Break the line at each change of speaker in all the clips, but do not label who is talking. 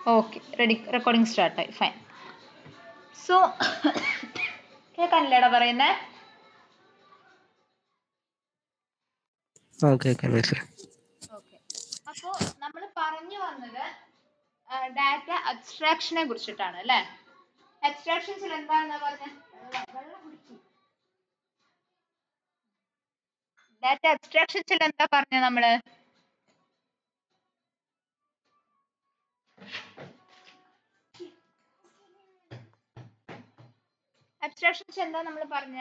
Okay, ready, recording സ്റ്റാർട്ടായി. Fine. So കേൾക്കാനില്ലേടാ പറയുന്നേ?
ഓക്കെ.
അപ്പോ നമ്മൾ പറഞ്ഞു വന്നത് ഡാറ്റ അബ്സ്ട്രാക്ഷനെ കുറിച്ചിട്ടാണ് അല്ലേ? അബ്സ്ട്രാക്ഷൻസിൽ എന്താണെന്നാ പറഞ്ഞത്? ഡാറ്റ അബ്സ്ട്രാക്ഷൻസിൽ എന്താ പറഞ്ഞത് നമ്മള്? അബ്സ്ട്രാക്ഷൻസ് എന്താ നമ്മൾ പറഞ്ഞ?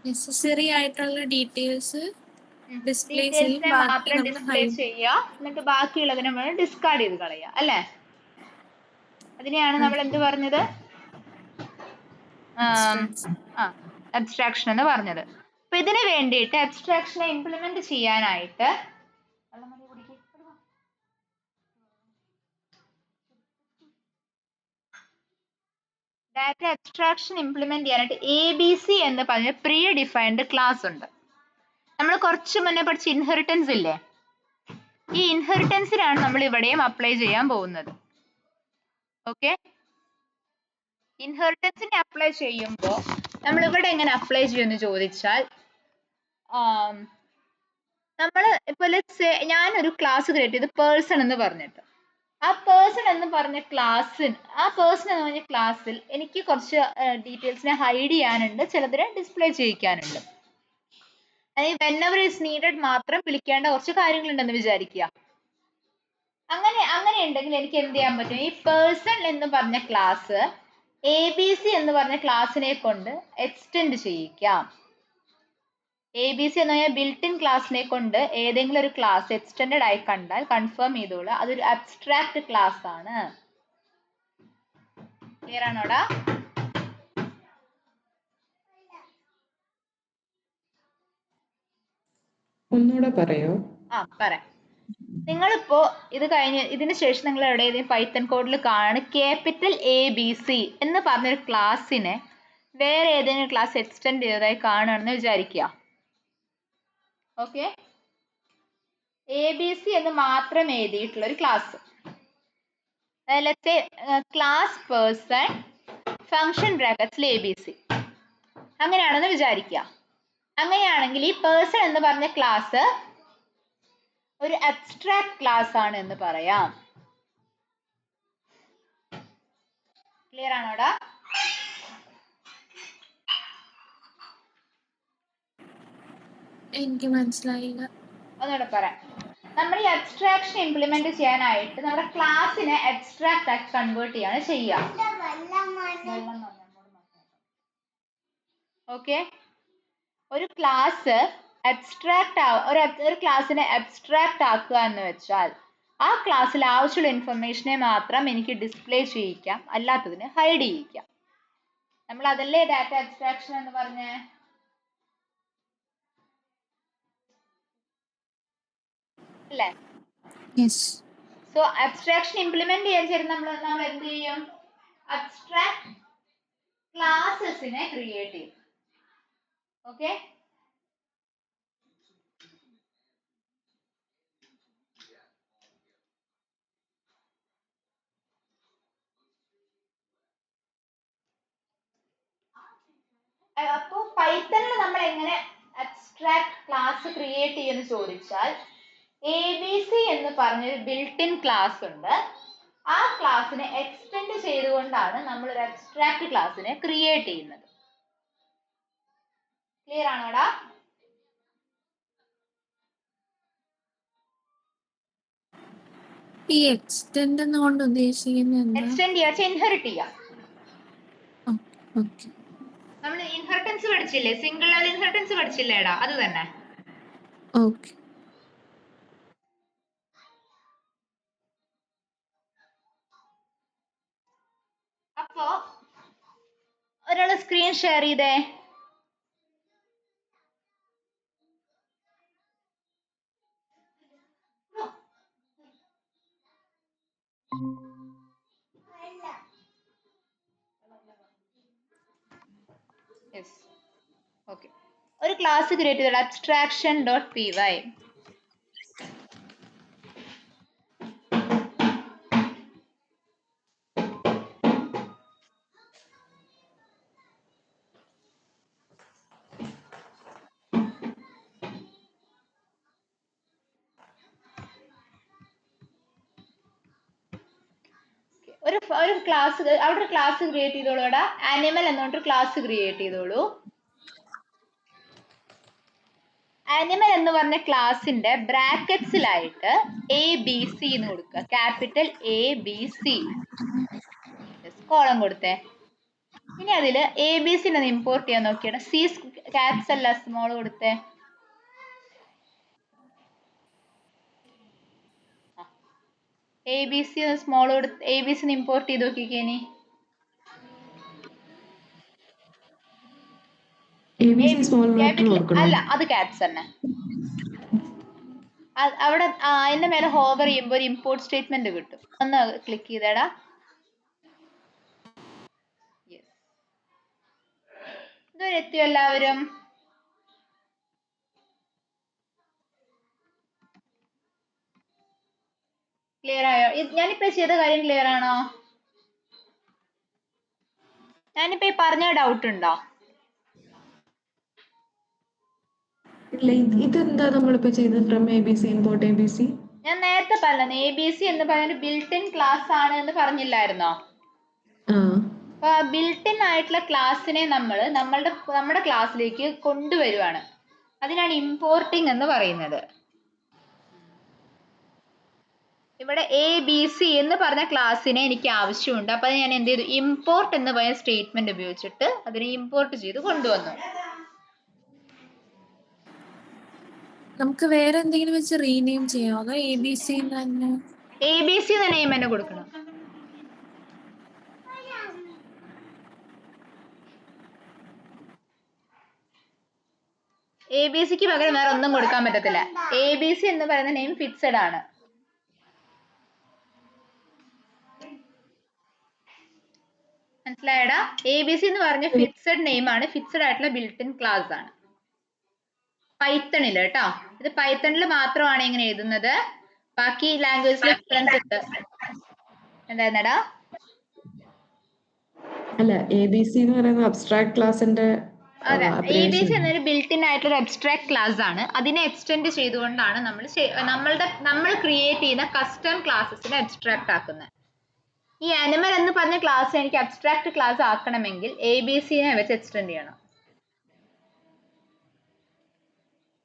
നെസസറി ആയിട്ടുള്ള ഡീറ്റെയിൽസ് ഡിസ്പ്ലേ ചെയ്യും,
മാത്രം ഡിസ്പ്ലേ ചെയ്യുക, എന്നിട്ട് ബാക്കിയുള്ളതിനെ നമ്മൾ ഡിസ്കാർഡ് ചെയ്ത് കളയുക അല്ലേ? അതിനെയാണ് നമ്മൾ എന്ത് പറഞ്ഞത്? അബ്സ്ട്രാക്ഷൻ എന്ന് പറഞ്ഞത്. അപ്പൊ ഇതിന് വേണ്ടിയിട്ട് അബ്സ്ട്രാക്ഷനെ ഇംപ്ലിമെന്റ് ചെയ്യാനായിട്ട് ഡാറ്റ അബ്സ്ട്രാക്ഷൻ ഇംപ്ലിമെന്റ് ചെയ്യാനായിട്ട് ABC എന്ന് പറഞ്ഞ പ്രീ ഡിഫൈൻഡ് ക്ലാസ് ഉണ്ട്. നമ്മൾ കുറച്ച് മുന്നേ പഠിച്ച ഇൻഹെറിറ്റൻസ് ഇല്ലേ? ഈ ഇൻഹെറിറ്റൻസിനാണ് നമ്മൾ ഇവിടെയും അപ്ലൈ ചെയ്യാൻ പോകുന്നത്. ഓക്കെ, ഇൻഹെറിറ്റൻസിനെ അപ്ലൈ ചെയ്യുമ്പോൾ നമ്മൾ ഇവിടെ എങ്ങനെ അപ്ലൈ ചെയ്യുമെന്ന് ചോദിച്ചാൽ, നമ്മൾ ഇപ്പോൾ ഞാനൊരു ക്ലാസ് ക്രിയേറ്റ് ചെയ്ത് പേഴ്സൺ എന്ന് പറഞ്ഞിട്ട്, ആ പേഴ്സൺ എന്ന് പറഞ്ഞ ക്ലാസ്സിൽ എനിക്ക് കുറച്ച് ഡീറ്റെയിൽസിനെ ഹൈഡ് ചെയ്യാനുണ്ട്, ചിലതിനെ ഡിസ്പ്ലേ ചെയ്യിക്കാനുണ്ട്. അതായത് whenever is needed മാത്രം വിളിക്കേണ്ട കുറച്ച് കാര്യങ്ങളുണ്ടെന്ന് വിചാരിക്കുക. അങ്ങനെ ഉണ്ടെങ്കിൽ എനിക്ക് എന്ത് ചെയ്യാൻ പറ്റും? ഈ പേഴ്സൺ എന്ന് പറഞ്ഞ ക്ലാസ് ABC എന്ന് പറഞ്ഞ ക്ലാസ്സിനെ കൊണ്ട് എക്സ്റ്റെൻഡ് ചെയ്യിക്കാം. ABC എന്ന് പറഞ്ഞാൽ ബിൽറ്റ് ഇൻ ക്ലാസ്സിനെ കൊണ്ട് ഏതെങ്കിലും ഒരു ക്ലാസ് എക്സ്റ്റെൻഡഡ് ആയി കണ്ടാൽ കൺഫേം ചെയ്തോളൂ, അതൊരു അബ്സ്ട്രാക്ട് ക്ലാസ് ആണ്. ക്ലിയർ ആണോടാ?
ഒന്നുകൂടെ പറയോ?
പറയാം. നിങ്ങളിപ്പോ ഇത് കഴിഞ്ഞ് ഇതിന് ശേഷം നിങ്ങൾ എവിടെയെങ്കിലും പൈത്തൺ കോഡിൽ കാണുന്ന ക്യാപിറ്റൽ ABC എന്ന് പറഞ്ഞൊരു ക്ലാസ്സിനെ വേറെ ഏതെങ്കിലും ക്ലാസ് എക്സ്റ്റെൻഡ് ചെയ്തതായി കാണുകയാണെന്ന് വിചാരിക്കുക. ഓക്കെ, ABC എന്ന് മാത്രം എഴുതിയിട്ടുള്ള ഒരു ക്ലാസ്, അതിലത്തെ ക്ലാസ് പേഴ്സൺ ഫംഗ്ഷൻ ബ്രാക്കറ്റ്സിൽ ABC അങ്ങനെയാണെന്ന് വിചാരിക്കുക. അങ്ങനെയാണെങ്കിൽ ഈ പേഴ്സൺ എന്ന് പറഞ്ഞ ക്ലാസ് ഒരു അബ്സ്ട്രാക്ട് ക്ലാസ് ആണ് എന്ന് പറയാം. ക്ലിയർ ആണോടാ?
എനിക്ക് മനസ്സിലായില്ല.
ഒന്നുകൂടെ പറയാം. നമ്മൾ ഈ അബ്സ്ട്രാക്ഷൻ ഇംപ്ലിമെന്റ് ചെയ്യാനായിട്ട് നമ്മുടെ ക്ലാസ്സിനെ അബ്സ്ട്രാക്ട് ആക്കി കൺവേർട്ട് ചെയ്യാണ് ചെയ്യുക. ഓക്കെ, ഒരു ക്ലാസ് ഒരു ക്ലാസ്സിനെ അബ്സ്ട്രാക്ട് ആക്കുക എന്ന് വെച്ചാൽ ആ ക്ലാസ്സിൽ ആവശ്യമുള്ള ഇൻഫർമേഷനെ മാത്രം എനിക്ക് ഡിസ്പ്ലേ ചെയ്യിക്കാം, അല്ലാത്തതിനെ ഹൈഡ് ചെയ്യിക്കാം. നമ്മൾ അതല്ലേ ഡാറ്റ അബ്സ്ട്രാക്ഷൻ എന്ന് പറഞ്ഞേ? അല്ലേ? സോ അബ്സ്ട്രാക്ഷൻ ഇംപ്ലിമെന്റ് ചെയ്യാൻ ചേരുന്ന നമ്മൾ എന്ത് ചെയ്യും? അബ്സ്ട്രാക്ട് ക്ലാസസിനെ ക്രിയേറ്റ് ചെയ്യും. ഓക്കെ, അപ്പോ പൈത്തണിൽ നമ്മൾ എങ്ങനെ അബ്സ്ട്രാക്ട് ക്ലാസ് ക്രിയേറ്റ് ചെയ്യുമെന്ന് ചോദിച്ചാൽ, ABC എന്ന് പറഞ്ഞൊരു ബിൽറ്റ് ഇൻ ക്ലാസ് ഉണ്ട്. ആ ക്ലാസ്സിനെ എക്സ്റ്റെൻഡ് ചെയ്തുകൊണ്ടാണ് നമ്മൾ ഒരു അബ്സ്ട്രാക്ട് ക്ലാസ്സിനെ ക്രിയേറ്റ് ചെയ്യുന്നത്. ക്ലിയർ ആണോടാ?
ഈ എക്സ്റ്റെൻഡ് എന്നുകൊണ്ട് ഉദ്ദേശിക്കുന്നത്
എക്സ്റ്റെൻഡ് ചെയ്യുക, ഇൻഹെറിറ്റ് ചെയ്യുക.
ഓക്കെ,
നമ്മൾ ഇൻഹെറിറ്റൻസ് പഠിച്ചില്ലേ? സിംഗിൾ ലെവൽ ഇൻഹെറിറ്റൻസ് പഠിച്ചില്ലേടാ? അത് തന്നെ.
ഓക്കെ.
അപ്പോ ഒരാള് സ്ക്രീൻ ഷെയർ ചെയ്തേ. Yes, okay. ഒരു ക്ലാസ് ക്രിയേറ്റ് ചെയ്തോളൂ, അബ്സ്ട്രാക്ഷൻ ഡോട്ട് പി വൈ. ഒരു ക്ലാസ് അവിടെ ക്ലാസ് ക്രിയേറ്റ് ചെയ്തോളൂടാ. ആനിമൽ എന്നുകൊണ്ട് ക്ലാസ് ക്രിയേറ്റ് ചെയ്തോളൂ. ആനിമൽ എന്ന് പറഞ്ഞ ക്ലാസിന്റെ ബ്രാക്കറ്റ്സിലായിട്ട് ABC എന്ന് കൊടുക്കുക, ക്യാപിറ്റൽ ABC കോളം കൊടുത്തേ. ഇനി അതില് ABC ഒന്ന് ഇമ്പോർട്ട് ചെയ്യാൻ നോക്കിയാണ്. സി ക്യാപ്സ് അല്ല സ്മോൾ കൊടുത്തേ. ABC സ്മോൾ കൊടുത്ത് ABC ഇമ്പോർട്ട് ചെയ്ത് നോക്കിക്കേ. ഇനി അല്ല, അത് ക്യാപ്സ് തന്നെ. അവിടെ അതിന്റെ മേലെ ഹോവർ ചെയ്യുമ്പോൾ ഒരു ഇമ്പോർട്ട് സ്റ്റേറ്റ്മെന്റ് കിട്ടും. ഒന്ന് ക്ലിക്ക് ചെയ്തേടാ. ഇതുവരെ എത്തിയോ എല്ലാവരും? ക്ലിയർ ആയോ? ഞാനിപ്പോ ചെയ്ത കാര്യം ക്ലിയർ ആണോ? ഞാനിപ്പോ ഈ പറഞ്ഞ ഡൗട്ട് ഉണ്ടോ?
ഇതെന്താ നമ്മളിപ്പോ ചെയ്തത്? From ABC import ABC.
ഞാൻ നേരത്തെ പറഞ്ഞത് ABC എന്ന് പറയുന്ന ബിൽറ്റ് ഇൻ ക്ലാസ് ആണ് എന്ന് പറഞ്ഞില്ലായിരുന്നോ? അപ്പൊ ബിൽറ്റ് ഇൻ ആയിട്ടുള്ള ക്ലാസ്സിനെ നമ്മുടെ ക്ലാസ്സിലേക്ക് കൊണ്ടുവരുവാണ്. അതിനാണ് ഇമ്പോർട്ടിങ് എന്ന് പറയുന്നത്. ഇവിടെ ABC എന്ന് പറഞ്ഞ ക്ലാസ്സിനെ എനിക്ക് ആവശ്യമുണ്ട്. അപ്പൊ ഞാൻ എന്ത് ചെയ്തു? ഇമ്പോർട്ട് എന്ന് പറയുന്ന സ്റ്റേറ്റ്മെന്റ് ഉപയോഗിച്ചിട്ട് അതിനെ ഇമ്പോർട്ട് ചെയ്ത് കൊണ്ടുവന്നു.
നമുക്ക് വേറെ എന്തെങ്കിലും വെച്ച് റീനെയിം ചെയ്യാം, അതോ ABC തന്നെ?
ABC എന്ന നെയിം തന്നെ കൊടുക്കണം. ABCക്ക് പകരം വേറെ ഒന്നും കൊടുക്കാൻ പറ്റത്തില്ല. ABC എന്ന് പറയുന്ന നെയിം ഫിക്സഡ് ആണ്. മനസ്സിലായടാ? ABC എന്ന് പറഞ്ഞ ഫിക്സഡ് നെയിം ആണ്, ഫിക്സഡ് ആയിട്ടുള്ള ബിൽറ്റ് ഇൻ ക്ലാസ് ആണ്. പൈത്തണില് കേട്ടോ, ഇത് പൈത്തണില് മാത്രമാണ് ഇങ്ങനെ എഴുതുന്നത്. ബാക്കി ലാംഗ്വേജിൽ ഡിഫറൻസ് ഉണ്ട്. എന്തായിരുന്നടാ?
അല്ല, ABC എന്ന് പറയുന്ന അബ്സ്ട്രാക്ട് ക്ലാസിന്റെ
അതെ, ABC എന്നൊരു ബിൽറ്റ് ഇൻ ആയിട്ടുള്ള അബ്സ്ട്രാക്ട് ക്ലാസ് ആണ്. അതിനെ എക്സ്റ്റെൻഡ് ചെയ്തുകൊണ്ടാണ് നമ്മൾ ക്രിയേറ്റ് ചെയ്യുന്ന കസ്റ്റം ക്ലാസ്സസിനെ അബ്സ്ട്രാക്ട് ആക്കുന്നത്. ഈ ആനിമൽ എന്ന് പറഞ്ഞ ക്ലാസ് എനിക്ക് അബ്സ്ട്രാക്ട് ക്ലാസ് ആക്കണമെങ്കിൽ ABCനെ വെച്ച് എക്സ്റ്റെൻഡ് ചെയ്യണം.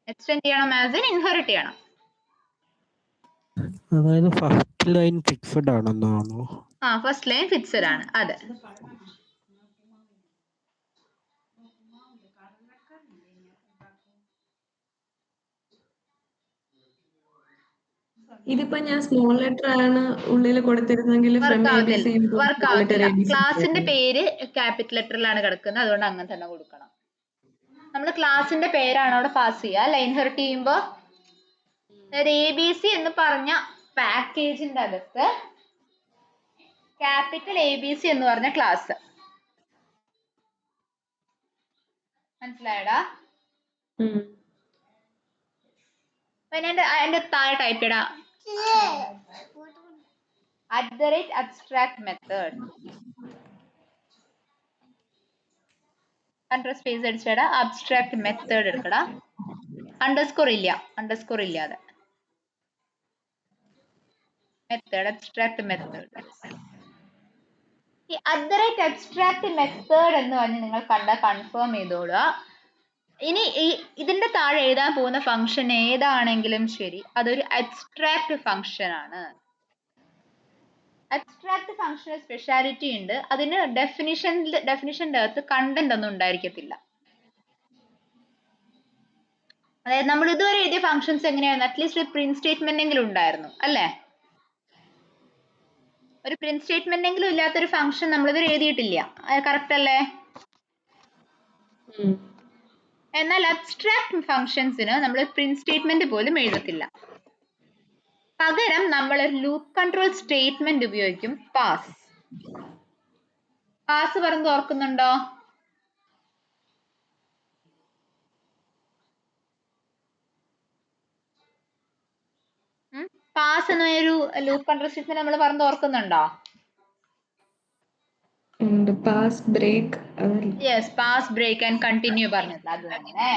ആസ് ഇൻ ഇൻഹെറിറ്റ് ചെയ്യണം.
അതായത് ഫസ്റ്റ് ലൈൻ ഫിക്സഡ് ആണെന്നാണോ?
ഫസ്റ്റ് ലൈൻ ഫിക്സഡ് ആണ്. അതെ.
ഇതിപ്പോ ഞാൻ സ്മോൾ ലെറ്റർ ആണ് ഉള്ളിൽ കൊടുത്തിരുന്നെങ്കിൽ
വർക്ക് ആവത്തില്ല. ക്ലാസിന്റെ പേര് ക്യാപിറ്റൽ ലെറ്ററിലാണ് കിടക്കുന്നത്, അതുകൊണ്ട് അങ്ങനെ തന്നെ കൊടുക്കണം. നമ്മൾ ക്ലാസിന്റെ പേരാണ് അവിടെ പാസ് ചെയ്യുക അല്ല, ഇൻഹെറിറ്റ് ചെയ്യുമ്പോ. അതായത് ABC എന്ന് പറഞ്ഞ പാക്കേജിന്റെ അകത്ത് ക്യാപിറ്റൽ ABC എന്ന് പറഞ്ഞ ക്ലാസ്. മനസ്സിലായടാ? അതിന്റെ താഴെ ടൈപ്പ് ചെയ്യടാ @abstract method. സ്പേസ് അടിച്ചടാ, അബ്സ്ട്രാക്ട് മെത്തേഡ് എടുക്കടാ. അണ്ടർസ്കോർ ഇല്ലാതെ മെത്തേഡ്, അബ്സ്ട്രാക്ട് മെത്തേഡ്. ഈ @abstract method എന്ന് പറഞ്ഞ് നിങ്ങൾ കൺഫേം ചെയ്തോളുക. ഇനി ഇതിന്റെ താഴെ എഴുതാൻ പോകുന്ന ഫംഗ്ഷൻ ഏതാണെങ്കിലും ശരി, അതൊരു അബ്സ്ട്രാക്ട് ഫംഗ്ഷൻ ആണ്. അബ്സ്ട്രാക്ട് ഫംഗ്ഷന് സ്പെഷ്യാലിറ്റി ഉണ്ട്. അതിന് ഡെഫിനിഷന്റെ അകത്ത് കണ്ടന്റ് ഒന്നും ഉണ്ടായിരിക്കത്തില്ല. അതായത് നമ്മൾ ഇതുവരെ എഴുതിയ ഫംഗ്ഷൻസ് എങ്ങനെയായിരുന്നു? അറ്റ്ലീസ്റ്റ് ഒരു പ്രിന്റ് സ്റ്റേറ്റ്മെന്റ് എങ്കിലും ഉണ്ടായിരുന്നു അല്ലേ? ഒരു പ്രിന്റ് സ്റ്റേറ്റ്മെന്റ് എങ്കിലും ഇല്ലാത്തൊരു ഫംഗ്ഷൻ നമ്മൾ ഇതുവരെ എഴുതിയിട്ടില്ല. കറക്റ്റ് അല്ലേ? എന്നാൽ അബ്സ്ട്രാക്ട് ഫംഗ്ഷൻസിന് നമ്മൾ പ്രിന്റ് സ്റ്റേറ്റ്മെന്റ് പോലും എഴുതത്തില്ല. പകരം നമ്മൾ ലൂപ്പ് കൺട്രോൾ സ്റ്റേറ്റ്മെന്റ് ഉപയോഗിക്കും. പാസ് പറഞ്ഞ് ഓർക്കുന്നുണ്ടോ? പാസ് എന്ന ഒരു ലൂപ്പ് കൺട്രോൾ സ്റ്റേറ്റ്മെന്റ് നമ്മൾ പറഞ്ഞ് ഓർക്കുന്നുണ്ടോ?
ഉണ്ട് pass break
yes, pass break and continue പറഞ്ഞില്ല, അത് തന്നെ.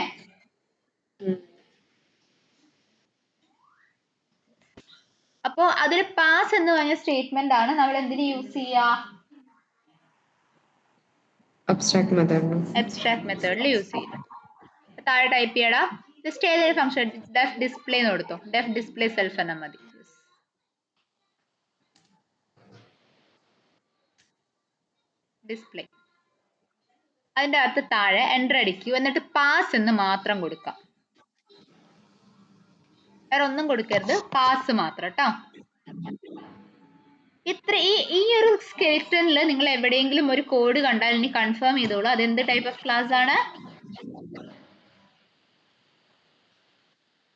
അപ്പോ അതിൽ പാസ് എന്ന് പറഞ്ഞ സ്റ്റേറ്റ്മെന്റ് ആണ് നമ്മൾ എന്തിനു യൂസ് ചെയ്യുക?
അബ്സ്ട്രാക്ട് മെത്തേഡ്
അബ്സ്ട്രാക്ട് മെത്തേഡിൽ യൂസ് ചെയ്യും. താഴെ ടൈപ്പ് ചെയ്യടാ, ജസ്റ്റ് ഏതൊരു ഫംഗ്ഷൻ ഡെഫ് ഡിസ്പ്ലേ എന്ന് കൊടുത്തോ, ഡെഫ് ഡിസ്പ്ലേ സെൽഫ് എന്നാൽ മതി. ഡിസ്പ്ലേ, അതിന്റെ അകത്ത് താഴെ എൻ്റർ അടിക്കൂ, എന്നിട്ട് പാസ് എന്ന് മാത്രം കൊടുക്കാം, വേറെ ഒന്നും കൊടുക്കരുത്, പാസ് മാത്രം കേട്ടോ. ഇത്ര ഈ ഒരു സ്കെൽറ്റനിൽ നിങ്ങൾ എവിടെയെങ്കിലും ഒരു കോഡ് കണ്ടാൽ ഇനി കൺഫേം ചെയ്തോളൂ അത് എന്ത് ടൈപ്പ് ഓഫ് ക്ലാസ് ആണ്?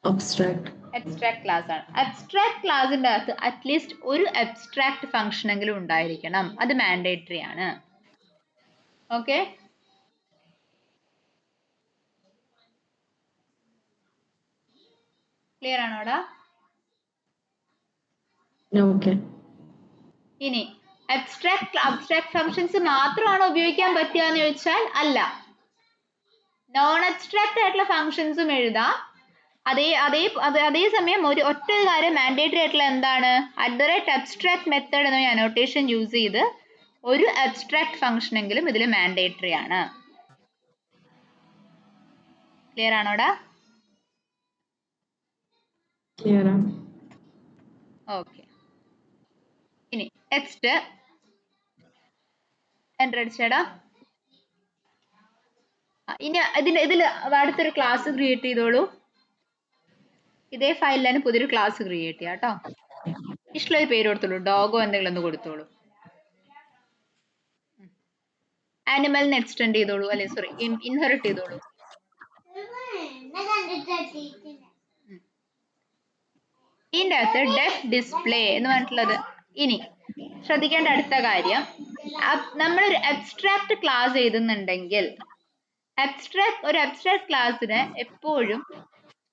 അബ്സ്ട്രാക്ട് ക്ലാസ് ആണ്. അബ്സ്ട്രാക്ട് ക്ലാസിന്റെ അകത്ത് അറ്റ്ലീസ്റ്റ് ഒരു അബ്സ്ട്രാക്ട് ഫംഗ്ഷൻ എങ്കിലും ഉണ്ടായിരിക്കണം, അത് മാൻഡേറ്ററി ആണ്. ഓക്കെ, ക്ലിയർ ആണോടാ? ഇനി അബ്സ്ട്രാക്ട് ഫംഗ്ഷൻസ് മാത്രമാണോ ഉപയോഗിക്കാൻ പറ്റുക എന്ന് ചോദിച്ചാൽ അല്ല, നോൺ അബ്സ്ട്രാക്ട് ആയിട്ടുള്ള ഫംഗ്ഷൻസും എഴുതാം. അതേസമയം ഒറ്റ കാര്യം മാൻഡേറ്ററി ആയിട്ടുള്ള എന്താണ്, @abstract മെത്തേഡ് എന്ന അനോട്ടേഷൻ യൂസ് ചെയ്ത് ഒരു അബ്സ്ട്രാക്ട് ഫംഗ്ഷൻ എങ്കിലും ഇതിൽ മാൻഡേറ്ററി ആണ്. ക്ലിയർ ആണോടാ? ഓക്കെ, ഇനി നെക്സ്റ്റ് എൻ്റർ അടിച്ചേടാ. ഇനി ഇതിൽ അടുത്തൊരു ക്ലാസ് ക്രിയേറ്റ് ചെയ്തോളൂ. ഇതേ ഫയലിലാണ് പുതിയൊരു ക്ലാസ് ക്രിയേറ്റ് ചെയ്യാം കേട്ടോ. ഇഷ്ടമുള്ള പേര് കൊടുത്തോളൂ, ഡോഗോ എന്തെങ്കിലും ഒന്ന് കൊടുത്തോളൂ. ആനിമലിനെ എക്സ്റ്റെൻഡ് ചെയ്തോളൂ, അല്ലെ സോറി ഇൻഹെറിറ്റ് ചെയ്തോളൂ. ഇതിൻ്റെ അകത്ത് ഡെഫ് ഡിസ്പ്ലേ എന്ന് പറഞ്ഞിട്ടുള്ളത്. ഇനി ശ്രദ്ധിക്കേണ്ട അടുത്ത കാര്യം, നമ്മളൊരു അബ്സ്ട്രാക്ട് ക്ലാസ് എഴുതുന്നുണ്ടെങ്കിൽ ഒരു അബ്സ്ട്രാക്ട് ക്ലാസ്സിന് എപ്പോഴും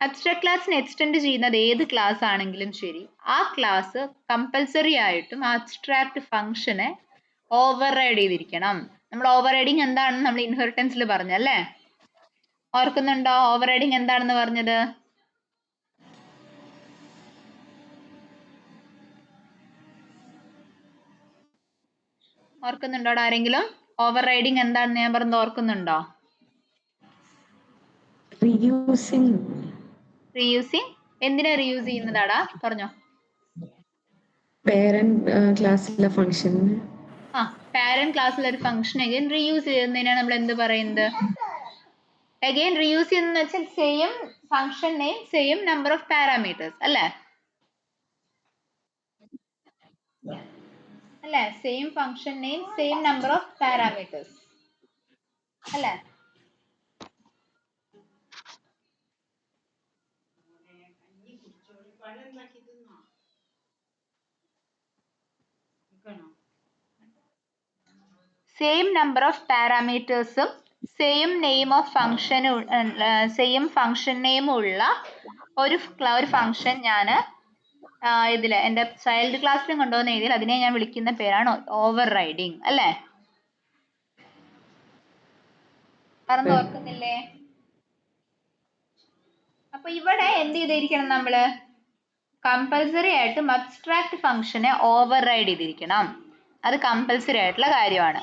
അബ്സ്ട്രാക്ട് ക്ലാസ്സിന് എക്സ്റ്റെൻഡ് ചെയ്യുന്നത് ഏത് ക്ലാസ് ആണെങ്കിലും ശരി, ആ ക്ലാസ് കമ്പൽസറി ആയിട്ടും അബ്സ്ട്രാക്ട് ഫംഗ്ഷനെ ഓവർ റൈഡ് ചെയ്തിരിക്കണം. നമ്മൾ ഓവർ റൈഡിങ് എന്താണെന്ന് നമ്മൾ ഇൻഹെറിറ്റൻസിൽ പറഞ്ഞല്ലേ, ഓർക്കുന്നുണ്ടോ? ഓവർ റൈഡിങ് എന്താണെന്ന് പറഞ്ഞത്? ഓർക്കുന്നുണ്ടോ ആരെങ്കിലും? ഓവർ റൈഡിങ് എന്താണെന്ന് ഞാൻ പറഞ്ഞത് ഓർക്കുന്നുണ്ടോ? റീയൂസിങ്. എന്തിനാ റീയൂസ് ചെയ്യുന്നതാടാ, പറഞ്ഞോ.
പേരന്റ് ക്ലാസ്സിലെ ഫംഗ്ഷൻ
പാരന്റ് ക്ലാസ്സിലെ ഒരു ഫംഗ്ഷൻ അഗൈൻ റീയൂസ് ചെയ്യുന്നതിനാണ് നമ്മൾ എന്ത് പറയുന്നത്? അഗൈൻ റീയൂസ് ചെയ്യുന്ന വെച്ചാൽ same function name same number of parameters അല്ലേ? Same function name same number of parameters അല്ലേ? സെയിം നമ്പർ ഓഫ് പാരാമീറ്റേഴ്സും same name of function same function name ഉള്ള ഒരു ഫംഗ്ഷൻ ഞാൻ ഇതിൽ എൻ്റെ ചൈൽഡ് ക്ലാസ്സിലും കൊണ്ടുവന്ന എഴുതിയാൽ അതിനെ ഞാൻ വിളിക്കുന്ന പേരാണ് ഓവർ റൈഡിങ് അല്ലേ? പറഞ്ഞ് ഓർക്കുന്നില്ലേ? അപ്പൊ ഇവിടെ എന്ത് ചെയ്തിരിക്കണം, നമ്മള് കമ്പൽസറി ആയിട്ടും അബ്സ്ട്രാക്ട് ഫംഗ്ഷനെ ഓവർ റൈഡ് ചെയ്തിരിക്കണം. അത് കമ്പൽസറി ആയിട്ടുള്ള കാര്യമാണ്.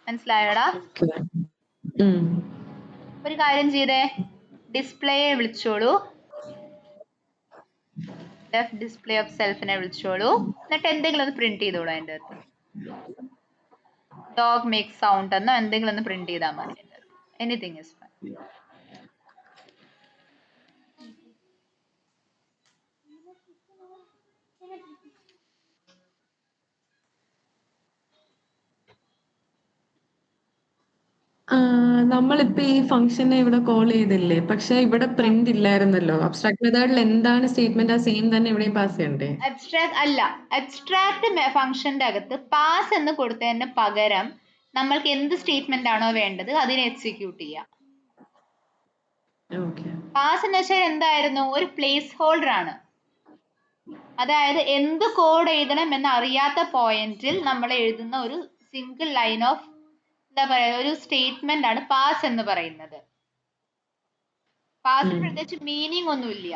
മനസ്സിലായോടാ? ഒരു കാര്യം ചെയ്തേ, ഡിസ്പ്ലേയെ വിളിച്ചോളൂ, ഡെഫ് ഡിസ്പ്ലേ ഓഫ് സെൽഫിനെ വിളിച്ചോളൂ, എന്നിട്ട് എന്തെങ്കിലും ഒന്ന് പ്രിന്റ് ചെയ്തോളൂ. അതിൻ്റെ അകത്ത് ഡോഗ് മേക്ക് സൗണ്ട് എന്നോ എന്തെങ്കിലും ഒന്ന് പ്രിന്റ് ചെയ്താൽ മതി. Anything is fine.
നമ്മളിപ്പോ ഈ ഫംഗ്ഷനെ ഇവിടെ കോൾ ചെയ്തില്ലേ, പക്ഷെ ഇവിടെ പ്രിന്റ് ഇല്ലായിരുന്നല്ലോ. അബ്സ്ട്രാക്ട് മെത്തേഡിൽ എന്താണ് സ്റ്റേറ്റ്മെന്റ് ആ സെയിം തന്നെ ഇവിടെയും പാസ് ചെയ്യണ്ടേ?
അബ്സ്ട്രാക്ട് ഫംഗ്ഷന്റെ അകത്ത് പാസ് എന്ന് കൊടുത്തതിന് പകരം നമ്മൾക്ക് എന്ത് സ്റ്റേറ്റ്മെന്റ് ആണോ വേണ്ടത് അതിനെ എക്സിക്യൂട്ട് ചെയ്യാം.
ഓക്കെ.
പാസ് എന്ന് വെച്ചാൽ എന്തായിരുന്നു? ഒരു പ്ലേസ് ഹോൾഡർ ആണ്. അതായത് എന്ത് കോഡ് എഴുതണം എന്ന് അറിയാത്ത പോയിന്റിൽ നമ്മൾ എഴുതുന്ന ഒരു സിംഗിൾ ലൈൻ ഓഫ് എന്താ പറയുക, ഒരു സ്റ്റേറ്റ്മെന്റ് ആണ് പാസ് എന്ന് പറയുന്നത്. പാസിന് പ്രത്യേകിച്ച് മീനിങ് ഒന്നുമില്ല.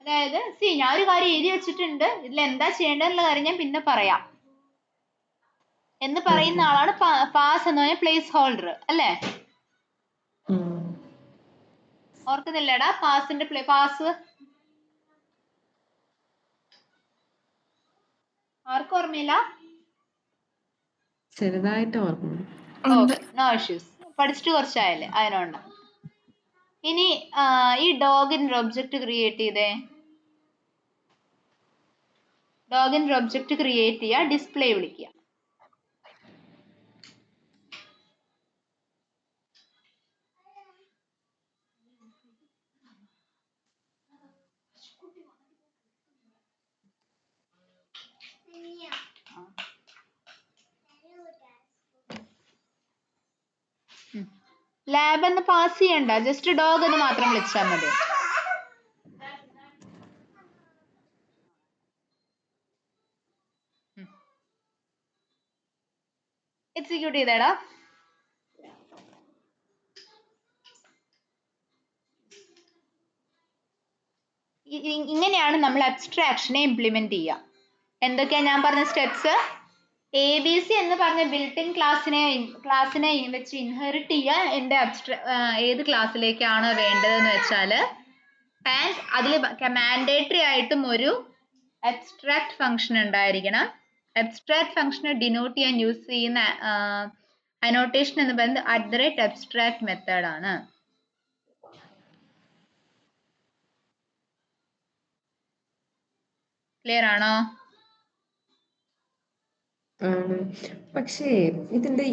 അതായത് ഞാൻ ഒരു കാര്യം എഴുതി വെച്ചിട്ടുണ്ട്, ഇതിൽ എന്താ ചെയ്യേണ്ടതെന്നുള്ള കാര്യം ഞാൻ പിന്നെ പറയാം എന്ന് പറയുന്ന ആളാണ് പാസ് എന്ന് പറഞ്ഞ പ്ലേസ് ഹോൾഡർ അല്ലേ? ഓർക്കുന്നില്ലടാ പാസിന്റെ പാസ്? ആർക്കും ഓർമ്മയില്ല?
ചെറുതായിട്ട് ഓർമ്മ.
നോ ഇഷ്യൂസ്, പഠിച്ചിട്ട് കുറച്ചായല്ലേ, അതിനോണ്ട്. ഇനി ഈ ഡോഗിന്റെ ഒബ്ജക്റ്റ് ക്രിയേറ്റ് ചെയ്തേ. ഡോഗിന്റെ ഒബ്ജക്റ്റ് ക്രിയേറ്റ് ചെയ്യുക, ഡിസ്പ്ലേ വിളിക്കുക. ലാബ് എന്ന് പാസ് ചെയ്യണ്ട, ജസ്റ്റ് ഡോഗ് എന്ന് മാത്രം വിളിച്ചാൽ മതി. എക്സിക്യൂട്ട് ചെയ്തേടാ. ഇങ്ങനെയാണ് നമ്മൾ അബ്സ്ട്രാക്ഷനെ ഇംപ്ലിമെന്റ് ചെയ്യുക. എന്തൊക്കെയാ ഞാൻ പറഞ്ഞ സ്റ്റെപ്സ്? ABC എന്ന് പറഞ്ഞ ബിൽറ്റ് ഇൻ ക്ലാസ്സിനെ വെച്ച് ഇൻഹെറിറ്റ് ചെയ്യുക എൻ്റെ ഏത് ക്ലാസ്സിലേക്കാണോ വേണ്ടതെന്ന് വെച്ചാൽ. ആൻഡ് അതിൽ മാൻഡേറ്ററി ആയിട്ടും ഒരു അബ്സ്ട്രാക്ട് ഫംഗ്ഷൻ ഉണ്ടായിരിക്കണം. അബ്സ്ട്രാക്ട് ഫംഗ്ഷനെ ഡിനോട്ട് ചെയ്യാൻ യൂസ് ചെയ്യുന്ന അനോട്ടേഷൻ എന്ന് പറയുന്നത് @abstract മെത്തേഡ് ആണ്. ക്ലിയർ ആണോ?
പക്ഷേ ഇതിന്റെ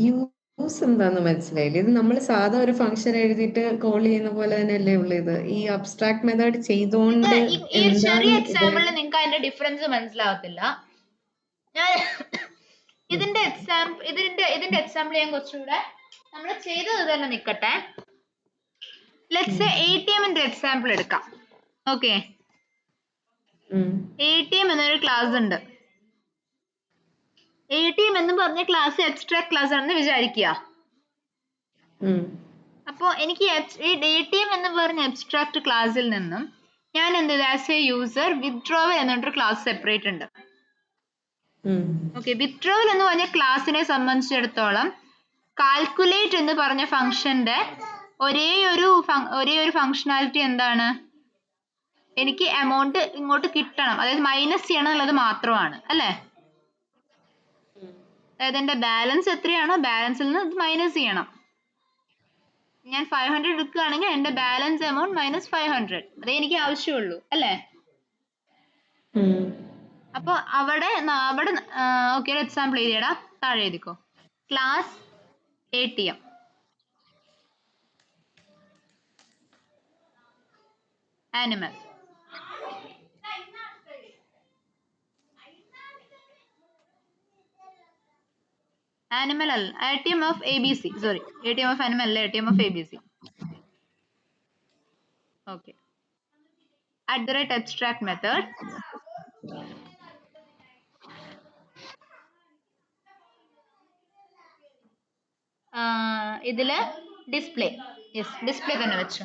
യൂസ് എന്താന്ന് മനസ്സിലായില്ല. ഇത് നമ്മൾ സാധാ ഒരു ഫംഗ്ഷൻ എഴുതിയിട്ട് കോൾ ചെയ്യുന്ന പോലെ തന്നെയല്ലേ ഉള്ളൂ ഇത്. ഈ അബ്സ്ട്രാക്ട് മെത്തേഡ് ചെയ്തോണ്ട്
ഈ ഒരു ചെറിയ എക്സാമ്പിളിൽ നിങ്ങൾക്ക് അതിന്റെ ഡിഫറൻസ് മനസ്സിലാവത്തില്ല. ഞാൻ ഇതിന്റെ എക്സാമ്പിൾ ഞാൻ കുറച്ചുകൂടെ നമ്മൾ ചെയ്തത് തന്നെ നിൽക്കട്ടെ. ലെറ്റ്സ് ATMന്റെ എക്സാമ്പിൾ എടുക്കാം. ഓക്കെ, ATM എന്നൊരു ക്ലാസ് ഉണ്ട്. ATM എന്ന് പറഞ്ഞ ക്ലാസ് അബ്സ്ട്രാക്ട് ക്ലാസ് ആണെന്ന് വിചാരിക്കുക. അപ്പോൾ എനിക്ക് ഈ ATM എന്ന് പറഞ്ഞ അബ്സ്ട്രാക്ട് ക്ലാസ്സിൽ നിന്നും ഞാൻ എന്ത് ചെയ്തു? ആസ് എ യൂസർ വിത്ഡ്രോവൽ എന്നൊരു ക്ലാസ് സെപ്പറേറ്റ് ഉണ്ട്. ഓക്കെ, വിത്ഡ്രോവൽ എന്ന് പറഞ്ഞ ക്ലാസ്സിനെ സംബന്ധിച്ചിടത്തോളം കാൽക്കുലേറ്റ് എന്ന് പറഞ്ഞ ഫംഗ്ഷന്റെ ഒരേ ഒരു ഫംഗ്ഷനാലിറ്റി എന്താണ്? എനിക്ക് എമൗണ്ട് ഇങ്ങോട്ട് കിട്ടണം, അതായത് മൈനസ് ചെയ്യണം എന്നുള്ളത് മാത്രമാണ് അല്ലേ? അതായത് എൻ്റെ ബാലൻസ് എത്രയാണോ ബാലൻസിൽ നിന്ന് ഇത് മൈനസ് ചെയ്യണം. ഞാൻ 500 എടുക്കുകയാണെങ്കിൽ എൻ്റെ ബാലൻസ് എമൗണ്ട് -500, അതേ എനിക്ക് ആവശ്യമുള്ളൂ അല്ലേ? അപ്പൊ അവിടെ ഓക്കെ, ഒരു എക്സാമ്പിൾ എഴുതിയടാ, താഴെ എഴുതിക്കോ. ക്ലാസ് ATM animal അല്ല, ATM of ABC, sorry, ATM of animal അല്ല, ATM of ABC. Okay, @abstract method ഇതില് ഡിസ്പ്ലേ തന്നെ വെച്ചു.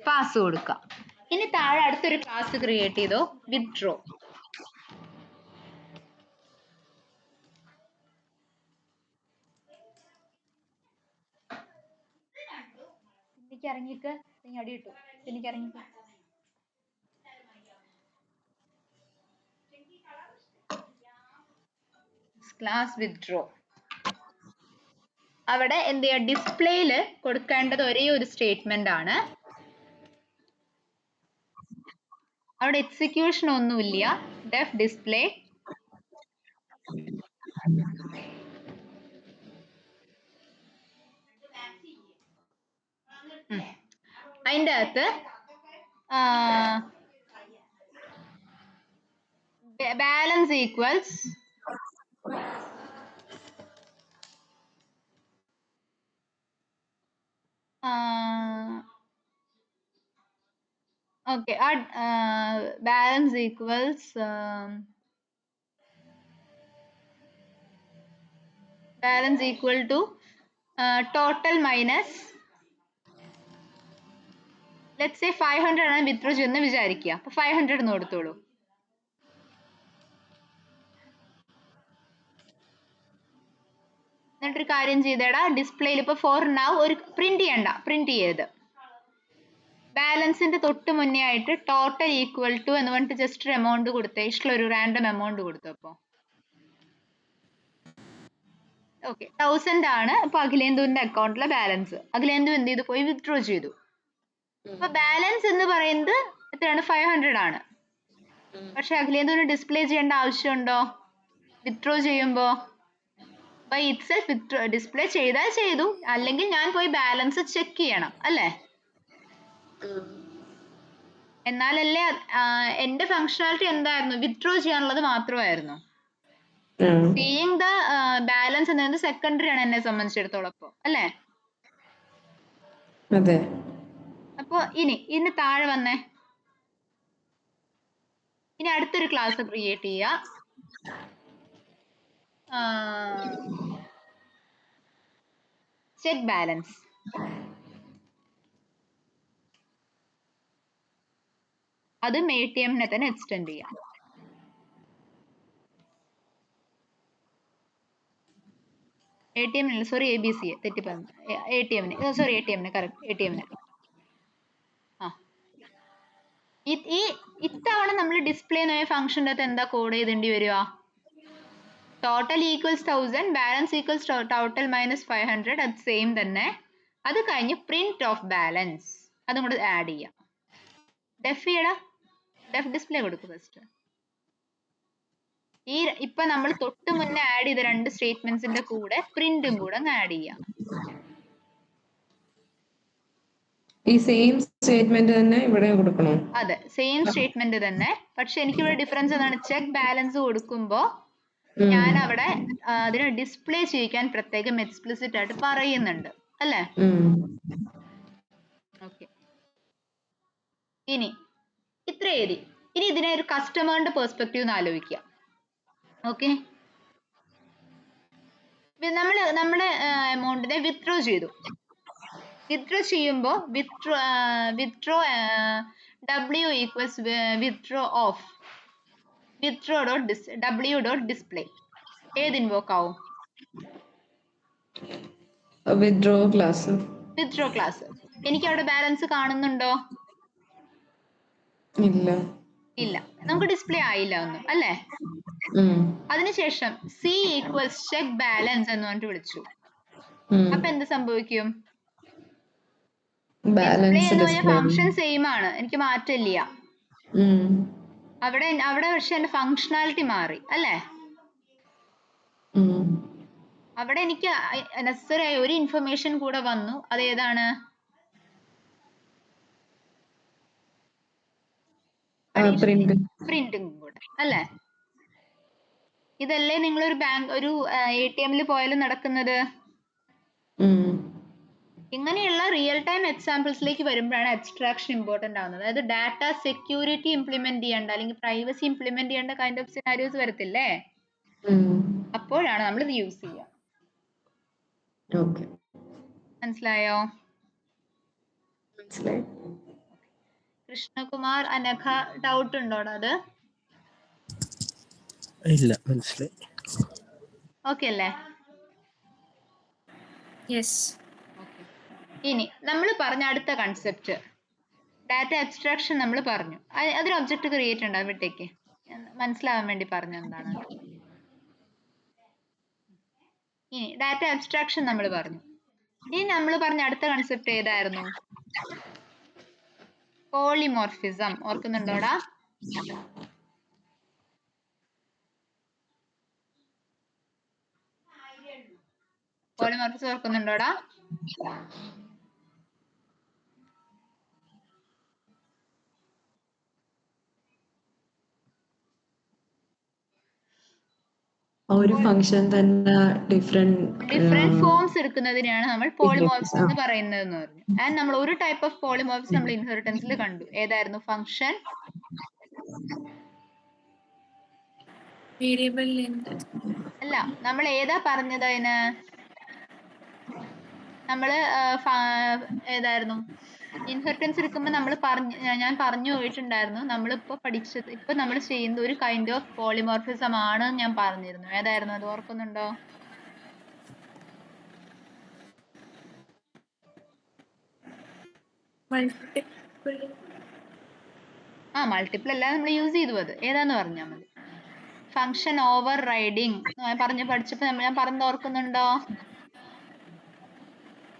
പാസ് കൊടുക്കുക. ഇനി താഴെ അടുത്തൊരു ക്ലാസ് ക്രിയേറ്റ് ചെയ്തോ, വിത്ഡ്രോ. എനിക്ക് ഇറങ്ങിക്ക്, അടി കിട്ടു. എനിക്ക് ഇറങ്ങിക്ക്. Class withdraw. അവിടെ എന്ത് ചെയ്യുക? ഡിസ്പ്ലേയില് കൊടുക്കേണ്ടത് ഒരേ ഒരു സ്റ്റേറ്റ്മെന്റ് ആണ്. അവിടെ എക്സിക്യൂഷൻ ഒന്നുമില്ല. ഡെഫ് ഡിസ്പ്ലേ അതിൻ്റെ അകത്ത് balance equals okay, balance equals balance equal to total minus, let's say 500 ആണ് വിത്ഡ്രോ ചെയ്യുന്ന വിചാരിക്കുക. അപ്പൊ 500 എന്ന് കൊടുത്തോളൂ. എന്നിട്ടൊരു കാര്യം ചെയ്തേടാ, ഡിസ്പ്ലേയിൽ ഇപ്പൊ ഫോർ നൗ ഒരു പ്രിന്റ് ചെയ്യണ്ട, പ്രിന്റ് ചെയ്ത് ബാലൻസിന്റെ തൊട്ട് മുന്നേ ആയിട്ട് ടോട്ടൽ ഈക്വൽ ടു എന്ന് പറഞ്ഞിട്ട് ജസ്റ്റ് ഒരു എമൗണ്ട് കൊടുത്തേ, ഇഷ്ടമുള്ള ഒരു റാൻഡം എമൗണ്ട് കൊടുത്തു. അപ്പൊ ഓക്കെ 1000 ആണ് ഇപ്പൊ അഖിലേന്ദുവിന്റെ അക്കൗണ്ടിലെ ബാലൻസ്. അഖിലേന്ദു എന്ത് ചെയ്തു, പോയി വിത്ഡ്രോ ചെയ്തു. അപ്പൊ ബാലൻസ് എന്ന് പറയുന്നത് എത്രയാണ്, 500 ആണ്. പക്ഷെ അഖിലേന്ദുവിന് ഡിസ്പ്ലേ ചെയ്യേണ്ട ആവശ്യമുണ്ടോ വിത്ഡ്രോ ചെയ്യുമ്പോ? ബൈ ഇറ്റ് സെൽഫ് ഡിസ്പ്ലേ ചെയ്താൽ ചെയ്തു, അല്ലെങ്കിൽ ഞാൻ പോയി ബാലൻസ് ചെക്ക് ചെയ്യണം അല്ലേ? എന്നാലല്ലേ എന്റെ ഫങ്ഷണാലിറ്റി എന്തായിരുന്നു, വിത്ഡ്രോ ചെയ്യാനുള്ളത് മാത്രമായിരുന്നു. സീയിങ് ദ ബാലൻസ് എന്നത് സെക്കൻഡറി ആണ് എന്നെ സംബന്ധിച്ചിടത്തോളം അപ്പൊ, അല്ലേ?
അതെ.
അപ്പൊ ഇനി താഴെ വന്നേ, ഇനി അടുത്തൊരു ക്ലാസ് ക്രിയേറ്റ് ചെയ്യാ. Check balance. അതും ATM നെ തന്നെ എക്സ്റ്റെൻഡ് ചെയ്യാം. ATM അല്ല, സോറി ABC തെറ്റി പറഞ്ഞു. ATM നെ സോറി, ATM നെ കറക്റ്റ്, ATM നെ. ഈ ഇത്തവണ നമ്മൾ ഡിസ്പ്ലേ എന്ന ഫംഗ്ഷൻ്റെ അകത്ത് എന്താ കോഡ് ചെയ്തേണ്ടി വരിക? Total equals 1000, balance equals total minus 500, അത് സെയിം തന്നെ. അത് കഴിഞ്ഞ് പ്രിന്റ് ഓഫ് ബാലൻസ് അതും കൂടെ ആഡ് ചെയ്യാം. ഡെഫ് ചെയ്യടാ, ഡെഫ് ഡിസ്പ്ലേ കൊടുക്കും ഫസ്റ്റ്. ഇപ്പൊ നമ്മൾ തൊട്ട് മുന്നേ ആഡ് ചെയ്ത രണ്ട് സ്റ്റേറ്റ്മെന്റ്സിന്റെ കൂടെ പ്രിന്റും കൂടെ ആഡ് ചെയ്യാം.
ഈ സെയിം സ്റ്റേറ്റ്മെന്റ് തന്നെ ഇവിടെ കൊടുക്കണോ?
അതെ, സെയിം സ്റ്റേറ്റ്മെന്റ് തന്നെ. പക്ഷെ എനിക്ക് ഇവിടെ ഡിഫറൻസ് എന്താണ്, ചെക്ക് ബാലൻസ് കൊടുക്കുമ്പോ ഞാൻ അവിടെ അതിനെ ഡിസ്പ്ലേ ചെയ്യിക്കാൻ പ്രത്യേകം എക്സ്പ്ലിസിറ്റ് ആയിട്ട് പറയുന്നുണ്ട് അല്ലേ? ഓക്കെ, ഇനി ഇത്ര എഴുതി. ഇനി ഇതിനെ ഒരു കസ്റ്റമറിന്റെ പെർസ്പെക്റ്റീവ് ആലോചിക്കുക. ഓക്കെ, നമ്മുടെ എമൗണ്ടിനെ വിത്ഡ്രോ ചെയ്തു. വിത്ഡ്രോ ചെയ്യുമ്പോൾ withdraw W equals withdraw of withdraw dot display ഏത് ഇൻവോക്ക് ആവും?
Withdraw class.
Withdraw class. എനിക്ക് അവിടെ ബാലൻസ് കാണുന്നുണ്ടോ?
ഇല്ല.
ഇല്ല, നമുക്ക് ഡിസ്പ്ലേ ആയില്ല ഒന്നും അല്ലേ? അതിനുശേഷം C ഈക്വൽസ് ചെക്ക് ബാലൻസ് എന്ന് പറഞ്ഞിട്ട് വിളിച്ചു. അപ്പൊ എന്ത് സംഭവിക്കും? ഡിസ്പ്ലേ എന്ന് പറഞ്ഞ ഫംഗ്ഷൻ സെയിം ആണ്, എനിക്ക് മാറ്റില്ല. അവിടെ പക്ഷെ എന്റെ ഫങ്ഷണാലിറ്റി മാറി അല്ലേ? അവിടെ എനിക്ക് നെസസറി ആയ ഒരു ഇൻഫർമേഷൻ കൂടെ വന്നു. അതേതാണ്? പ്രിന്റും കൂടെ അല്ലേ? ഇതല്ലേ നിങ്ങളൊരു ഒരു ATM പോയാലും നടക്കുന്നത്. ഇങ്ങനെയുള്ള റിയൽ ടൈം എക്സാമ്പിൾസിലേക്ക് വരുമ്പോഴാണ് അബ്സ്ട്രാക്ഷൻ ഇമ്പോർട്ടന്റ് ആവുന്നത്. അതായത് ഡാറ്റ സെക്യൂരിറ്റി ഇംപ്ലിമെന്റ് ചെയ്യേണ്ട അല്ലെങ്കിൽ പ്രൈവസി ഇംപ്ലിമെന്റ് ചെയ്യേണ്ട കൈൻഡ് ഓഫ് സിനാരിയോസ് വരത്തില്ലേ? അപ്പോഴാണ് നമ്മൾ ഇത് യൂസ് ചെയ്യുക. മനസ്സിലായോ? കൃഷ്ണകുമാർ, അനഘ, ഡൗട്ട് ഉണ്ടോടാ? അത്
ഇല്ല, മനസ്സിലായി.
ഓക്കെ അല്ലേ?
യെസ്.
ഇനി നമ്മൾ പറഞ്ഞ അടുത്ത കൺസെപ്റ്റ് ഡാറ്റ അബ്സ്ട്രാക്ഷൻ നമ്മൾ പറഞ്ഞു. അതിന് ഒബ്ജക്റ്റ് ക്രിയേറ്റ് ഉണ്ട്, അവിടേക്ക് മനസ്സിലാവാൻ വേണ്ടി പറഞ്ഞു എന്താണ്. ഇനി ഡാറ്റ അബ്സ്ട്രാക്ഷൻ നമ്മൾ പറഞ്ഞു. ഇനി നമ്മൾ പറഞ്ഞ അടുത്ത കൺസെപ്റ്റ് ഏതായിരുന്നു? പോളിമോർഫിസം. ഓർക്കുന്നുണ്ടോടാ? പോളിമോർഫിസം ഓർക്കുന്നുണ്ടോടാ?
ആ ഒരു ഫംഗ്ഷൻ തന്നെ
ഡിഫറെന്റ് ഫോംസ് എടുക്കുന്നതിനെയാണ് നമ്മൾ പോളിമോർഫിസം
ആ
എന്ന് പറയുന്നത് എന്ന് പറഞ്ഞു. ആൻഡ് നമ്മൾ ഒരു ടൈപ്പ് ഓഫ് പോളിമോർഫിസം നമ്മൾ ഇൻഹെറിറ്റൻസിൽ കണ്ടു. ഏതായിരുന്നു? Function
variable length.
അല്ല, നമ്മൾ ഏതാ പറഞ്ഞത് അതിന്? നമ്മള് ഏതായിരുന്നു? ഇൻഹെറിറ്റൻസ് എടുക്കുമ്പോൾ നമ്മൾ ഞാൻ പറഞ്ഞു പോയിട്ടുണ്ടായിരുന്നു, നമ്മളിപ്പോ പഠിച്ചത്, ഇപ്പൊ നമ്മൾ ചെയ്യുന്ന ഒരു കൈൻഡ് ഓഫ് പോളിമോർഫിസം ആണ് ഞാൻ പറഞ്ഞിരുന്നു. ഏതായിരുന്നു അത്? ഓർക്കുന്നുണ്ടോ?
മൾട്ടിപ്പിൾ.
മൾട്ടിപ്പിൾ അല്ലാതെ നമ്മൾ യൂസ് ചെയ്തു. അത് ഏതാന്ന് പറഞ്ഞാൽ മതി. ഫംഗ്ഷൻ ഓവർ റൈഡിങ് പഠിച്ചപ്പോ ഞാൻ പറഞ്ഞത് ഓർക്കുന്നുണ്ടോ?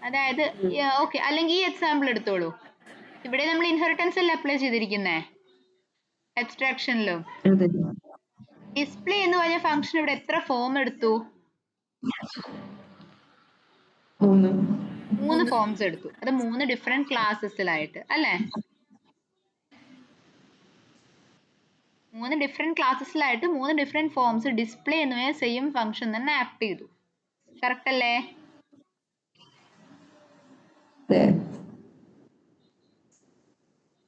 അതായത് ഓക്കെ, അല്ലെങ്കിൽ ഈ എക്സാമ്പിൾ എടുത്തോളൂ. ഇവിടെ നമ്മൾ ഇൻഹെറിറ്റൻസ് അല്ലേ അപ്ലൈ ചെയ്തിരിക്കുന്നേ എബ്സ്ട്രാക്ഷനിലും.
അതെ.
ഡിസ്പ്ലേ എന്ന് പറഞ്ഞ ഫംഗ്ഷൻ ഇവിടെ എത്ര ഫോം എടുത്തു? 3 ഫോംസ് എടുത്തു. അത് 3 ഡിഫറെന്റ് ക്ലാസ്സസിലായിട്ട് അല്ലേ? 3 ഡിഫറെന്റ് ക്ലാസ്സസിലായിട്ട് 3 ഡിഫറെന്റ് ഫോംസ് ഡിസ്പ്ലേ എന്ന് പറഞ്ഞ സെയിം ഫംഗ്ഷൻ തന്നെ ആക്ട് ചെയ്തു. കറക്റ്റ് അല്ലേ?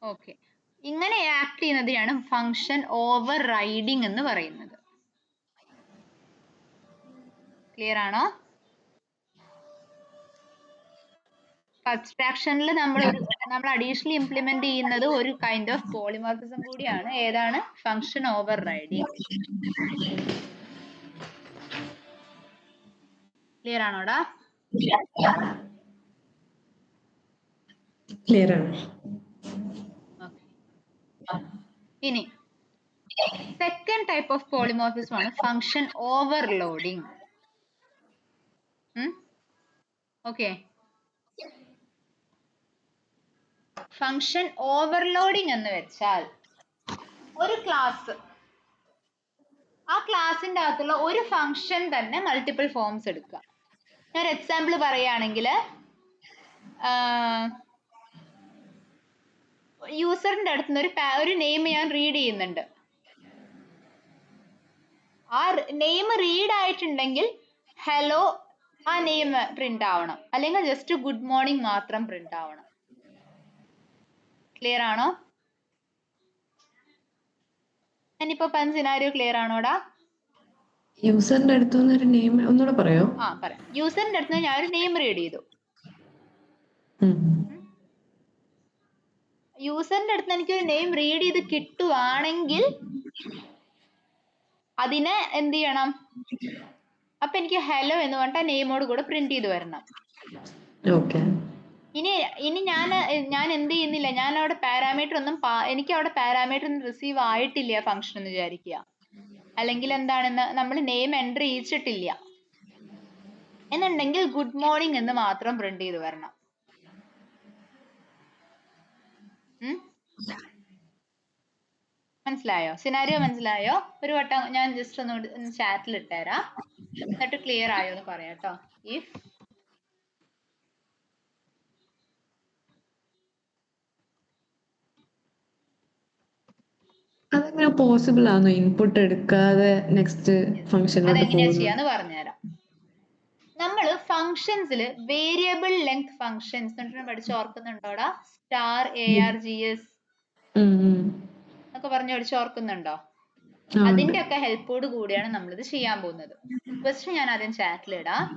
ഓക്കെ, ഇങ്ങനെ ആക്ട് ചെയ്യുന്നതിനാണ് ഫംഗ്ഷൻ ഓവർ റൈഡിങ് എന്ന് പറയുന്നത്. ക്ലിയർ ആണോ? അബ്സ്ട്രാക്ഷനിൽ നമ്മൾ അഡീഷണലി ഇംപ്ലിമെന്റ് ചെയ്യുന്നത് ഒരു കൈൻഡ് ഓഫ് പോളിമോർഫിസം കൂടിയാണ്. ഏതാണ്? Function overriding. ക്ലിയർ ആണോടാ?
ക്ലിയർ ആണ്.
ഇനി സെക്കൻഡ് ടൈപ്പ് ഓഫ് പോളിമോർഫിസം ആണ് function overloading. Okay, function overloading എന്ന് വെച്ചാൽ ഒരു ക്ലാസ്, ആ ക്ലാസിന്റെ അകത്തുള്ള ഒരു ഫംഗ്ഷൻ തന്നെ മൾട്ടിപ്പിൾ ഫോംസ് എടുക്കുക. ഞാൻ ഒരു എക്സാമ്പിൾ പറയുകയാണെങ്കിൽ, യൂസറിന്റെ അടുത്ത് നിന്ന് ഒരു നെയിം ഞാൻ റീഡ് ചെയ്യുന്നുണ്ട്. ആ നെയിം റീഡ് ആയിട്ടുണ്ടെങ്കിൽ ഹലോ ആ നെയിം പ്രിന്റ് ആവണം, അല്ലെങ്കിൽ ജസ്റ്റ് ഗുഡ് മോർണിംഗ് മാത്രം പ്രിന്റ് ആവണം. ക്ലിയർ ആണോ? ഞാനിപ്പോ പറഞ്ഞ സിനാരിയോ ക്ലിയർ ആണോടാ?
യൂസറിന്റെ അടുത്തുനിന്ന് ഒരു നെയിം ഒന്നുകൂടെ പറയോ?
പറയാം. യൂസറിന്റെ അടുത്ത് ഞാൻ ഒരു നെയിം റീഡ് ചെയ്തു. യൂസറിന്റെ അടുത്ത് എനിക്കൊരു നെയിം റീഡ് ചെയ്ത് കിട്ടുവാണെങ്കിൽ അതിനെ എന്ത് ചെയ്യണം? അപ്പൊ എനിക്ക് ഹലോ എന്ന് പറഞ്ഞിട്ട് ആ നെയിമോട് കൂടെ പ്രിന്റ് ചെയ്ത് വരണം. ഇനി ഞാൻ എന്ത് ചെയ്യുന്നില്ല, ഞാൻ അവിടെ പാരാമീറ്റർ ഒന്നും എനിക്ക് അവിടെ പാരാമീറ്റർ ഒന്നും റിസീവ് ആയിട്ടില്ല ഫംഗ്ഷൻ എന്ന് വിചാരിക്കുക. അല്ലെങ്കിൽ എന്താണെന്ന് നമ്മൾ നെയിം എൻട്രി ചെയ്യിച്ചിട്ടില്ല എന്നുണ്ടെങ്കിൽ ഗുഡ് മോർണിംഗ് എന്ന് മാത്രം പ്രിന്റ് ചെയ്ത് വരണം. മനസ്സിലായോ? സിനാരിയോ മനസ്സിലായോ? ഒരു വട്ടം ഞാൻ ജസ്റ്റ് ഒന്ന് ചാറ്റിൽ ഇട്ടുതരാം, എന്നിട്ട് ക്ലിയർ ആയോ എന്ന് പറയാം കേട്ടോ. ഇഫ്
അതെങ്ങനെ പോസിബിൾ ആണോ? ഇൻപുട്ട് എടുക്കാതെ നെക്സ്റ്റ് ഫംഗ്ഷനിലോട്ട്
അതെങ്ങനെയാ ചെയ്യാന്ന് പറഞ്ഞുതരാം. നമ്മൾ ഫംഗ്ഷൻസിൽ വേരിയബിൾ ലെങ്ത് ഫംഗ്ഷൻസ് പഠിച്ച് ഓർക്കുന്നുണ്ടോടാ? സ്റ്റാർ ARGS എന്നൊക്കെ പറഞ്ഞ് പഠിച്ച് ഓർക്കുന്നുണ്ടോ? അതിന്റെ ഒക്കെ ഹെൽപ്പോട് കൂടിയാണ് നമ്മളിത് ചെയ്യാൻ പോകുന്നത്. ക്വസ്റ്റ്യൻ ഞാൻ ആദ്യം ചാറ്റിൽ ഇടാം.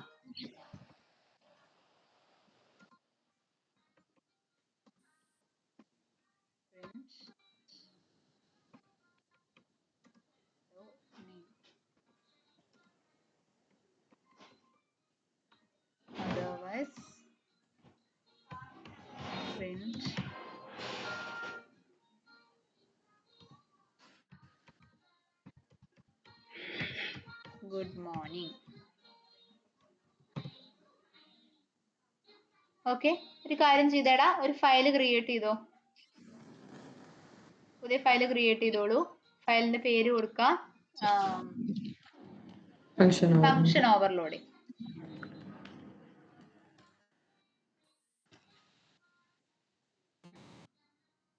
Otherwise print good morning. Okay, ഒരു കാര്യം ചെയ്തേടാ, ഒരു ഫയൽ ക്രിയേറ്റ് ചെയ്തോ. പുതിയ ഫയൽ ക്രിയേറ്റ് ചെയ്തോളൂ. ഫയലിന്റെ പേര് കൊടുക്കാം ഫംഗ്ഷൻ ഓവർലോഡിങ്.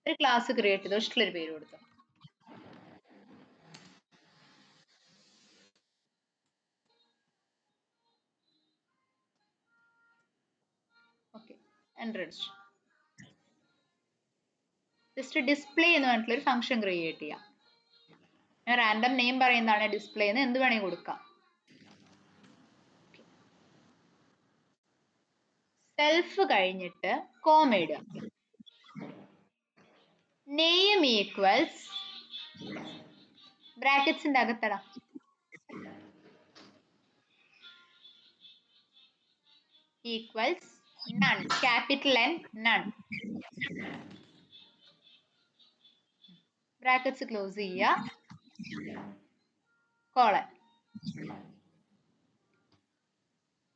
ഒരു ക്ലാസ് ക്രിയേറ്റ് ചെയ്തോ, ഇഷ്ടമുള്ളൊരു പേര് കൊടുത്തോ. എൻ്റർ അടിച്ചു. ജസ്റ്റ് ഡിസ്പ്ലേ എന്ന് പറഞ്ഞിട്ടുള്ള ഒരു ഫംഗ്ഷൻ ക്രിയേറ്റ് ചെയ്യാം. ഞാൻ റാൻഡം നെയിം പറയുന്നതാണ് ഡിസ്പ്ലേ എന്ന്, എന്ത് വേണമെങ്കിൽ കൊടുക്കാം. സെൽഫ് കഴിഞ്ഞിട്ട് കോമ ഇടുക. നെയിം ഈക്വൽസ് ബ്രാക്കറ്റ്സിന്റെ അകത്തട equals none, capital N none. Brackets close ചെയ്യുക, കോളൻ.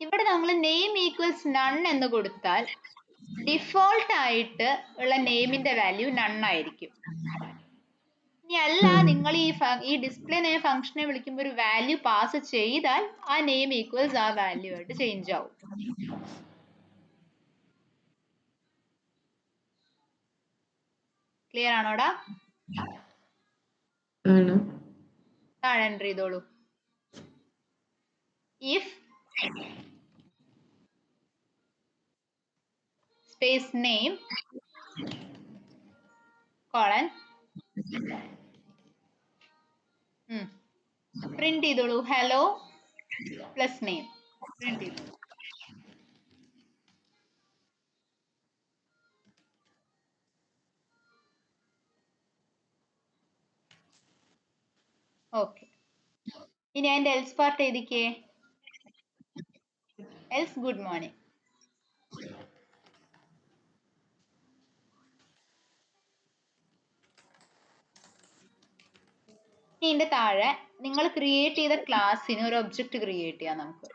ഇവിടെ നമ്മൾ നെയിം ഈക്വൽസ് നൺ എന്ന് കൊടുത്താൽ ഡിഫോൾട്ട് ആയിട്ട് ഉള്ള നെയിമിന്റെ വാല്യൂ നൺ ആയിരിക്കും. ഇനി അല്ല, നിങ്ങൾ ഈ ഡിസ്പ്ലേ നെയിം ഫംഗ്ഷനെ വിളിക്കുമ്പോൾ ഒരു വാല്യൂ പാസ് ചെയ്താൽ ആ നെയിം ഈക്വൽസ് ആ വാല്യൂ ആയിട്ട് ചേഞ്ച് ആവും. ക്ലിയർ ആണോടാ? താഴെ എൻ്റർ ചെയ്തോളൂ. If space name colon print ചെയ്തോളൂ ഹലോ പ്ലസ് നെയിം പ്രിന്റ് ചെയ്തോളൂ. ഓക്കെ, ഇനി അതിന്റെ എൽസ് പാർട്ട് എഴുതിക്കേ. Else good morning. ഇതിന്റെ താഴെ നിങ്ങൾ ക്രിയേറ്റ് ചെയ്ത ക്ലാസ്സിന് ഒരു ഒബ്ജക്റ്റ് ക്രിയേറ്റ് ചെയ്യാം നമുക്ക്.